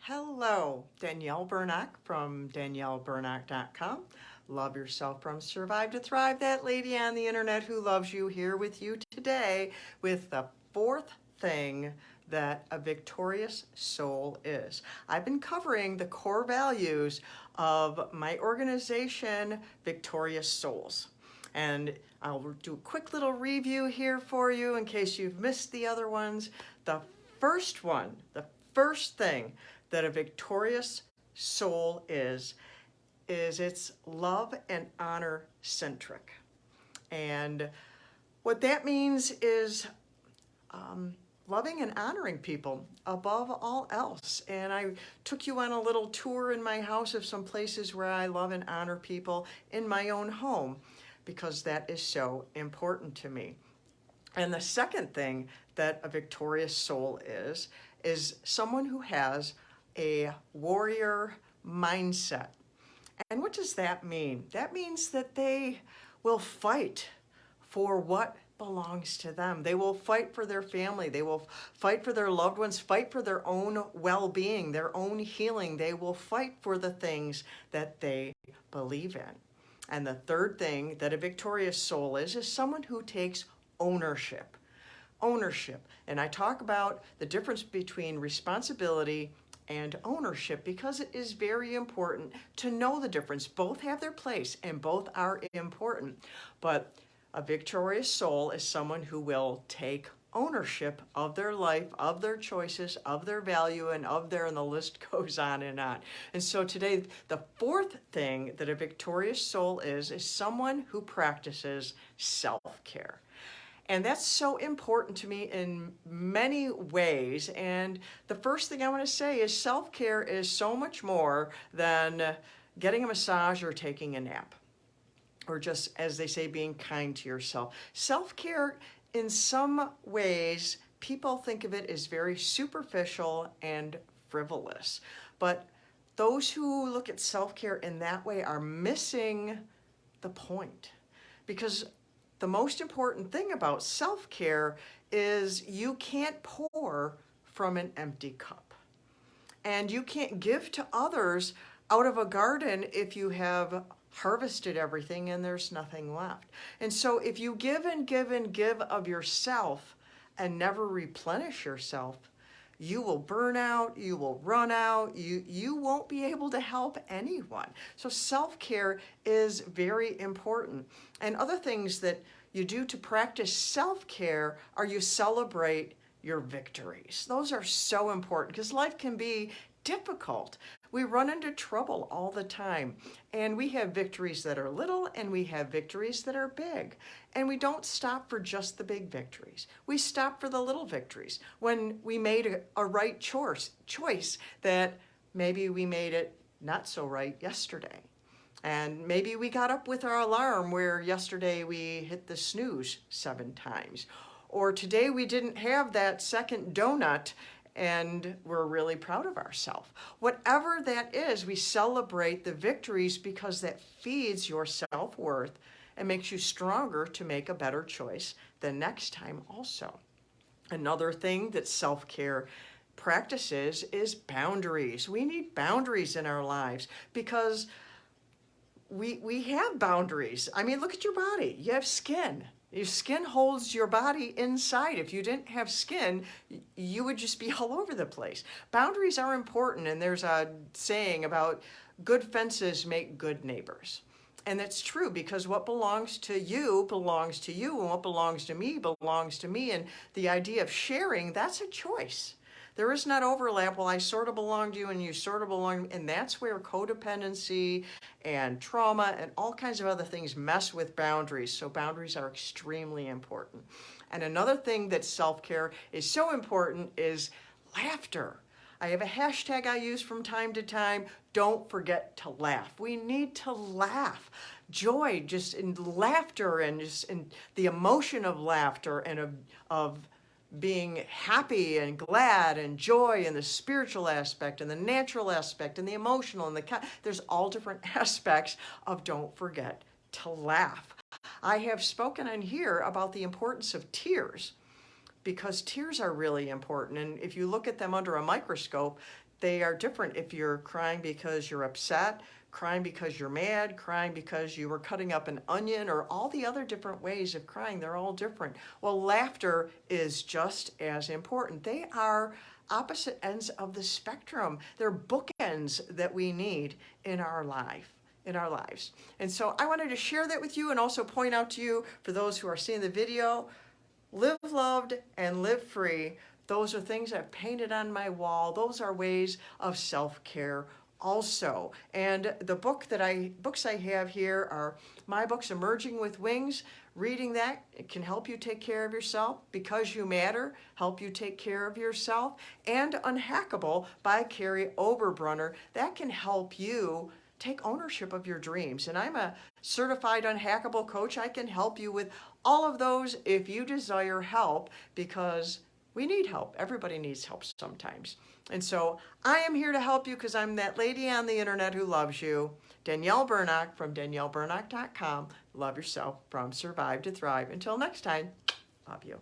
Hello, Danielle Burnock from danielleburnock.com. Love yourself from Survive to Thrive, that lady on the internet who loves you, here with you today with the fourth thing that a victorious soul is. I've been covering the core values of my organization, Victorious Souls. And I'll do a quick little review here for you in case you've missed the other ones. The first thing that a victorious soul is it's love and honor centric. And what that means is loving and honoring people above all else. And I took you on a little tour in my house of some places where I love and honor people in my own home, because that is so important to me. And the second thing that a victorious soul is someone who has a warrior mindset. And what does that mean? That means that they will fight for what belongs to them. They will fight for their family. They will fight for their loved ones, fight for their own well-being, their own healing. They will fight for the things that they believe in. And the third thing that a victorious soul is someone who takes ownership. Ownership. And I talk about the difference between responsibility and ownership because it is very important to know the difference. Both have their place and both are important. But a victorious soul is someone who will take ownership of their life, of their choices, of their value, and the list goes on and on. And so today, the fourth thing that a victorious soul is someone who practices self-care. And that's so important to me in many ways. And the first thing I want to say is self-care is so much more than getting a massage or taking a nap, or just, as they say, being kind to yourself. Self-care, in some ways, people think of it as very superficial and frivolous. But those who look at self-care in that way are missing the point. Because the most important thing about self-care is you can't pour from an empty cup. And you can't give to others out of a garden if you have harvested everything and there's nothing left. And so if you give and give and give of yourself and never replenish yourself, you will burn out, you will run out, you won't be able to help anyone. So self-care is very important. And other things that you do to practice self-care are you celebrate your victories. Those are so important because life can be difficult. We run into trouble all the time, and we have victories that are little and we have victories that are big. And we don't stop for just the big victories. We stop for the little victories. When we made a right choice that maybe we made it not so right yesterday. And maybe we got up with our alarm where yesterday we hit the snooze 7 times. Or today we didn't have that second donut and we're really proud of ourselves. Whatever that is, we celebrate the victories because that feeds your self-worth and makes you stronger to make a better choice the next time also. Another thing that self-care practices is boundaries. We need boundaries in our lives because we have boundaries. I mean, look at your body. You have skin. Your skin holds your body inside. If you didn't have skin, you would just be all over the place. Boundaries are important, and there's a saying about good fences make good neighbors. And that's true because what belongs to you, and what belongs to me, and the idea of sharing, that's a choice. There is not overlap. Well, I sort of belong to you and you sort of belong, and that's where codependency and trauma and all kinds of other things mess with boundaries. So boundaries are extremely important. And another thing that self-care is so important is laughter. I have a hashtag I use from time to time. Don't forget to laugh. We need to laugh. Joy, just in laughter and just in the emotion of laughter and of being happy and glad and joy and the spiritual aspect and the natural aspect and the emotional and there's all different aspects of don't forget to laugh. I have spoken on here about the importance of tears because tears are really important. And if you look at them under a microscope, they are different. If you're crying because you're upset, crying because you're mad, crying because you were cutting up an onion, or all the other different ways of crying, they're all different. Well, laughter is just as important. They are opposite ends of the spectrum. They're bookends that we need in our lives. And so I wanted to share that with you, and also point out to you, for those who are seeing the video, live loved and live free. Those are things I've painted on my wall. Those are ways of self-care also. And the books I have here are my books, Emerging with Wings. Reading that, it can help you take care of yourself. Because You Matter, help you take care of yourself. And Unhackable by Carrie Oberbrunner, that can help you take ownership of your dreams. And I'm a certified unhackable coach. I can help you with all of those if you desire help, because we need help. Everybody needs help sometimes. And so I am here to help you, because I'm that lady on the internet who loves you. Danielle Burnock from DanielleBurnock.com. Love yourself from Survive to Thrive. Until next time, love you.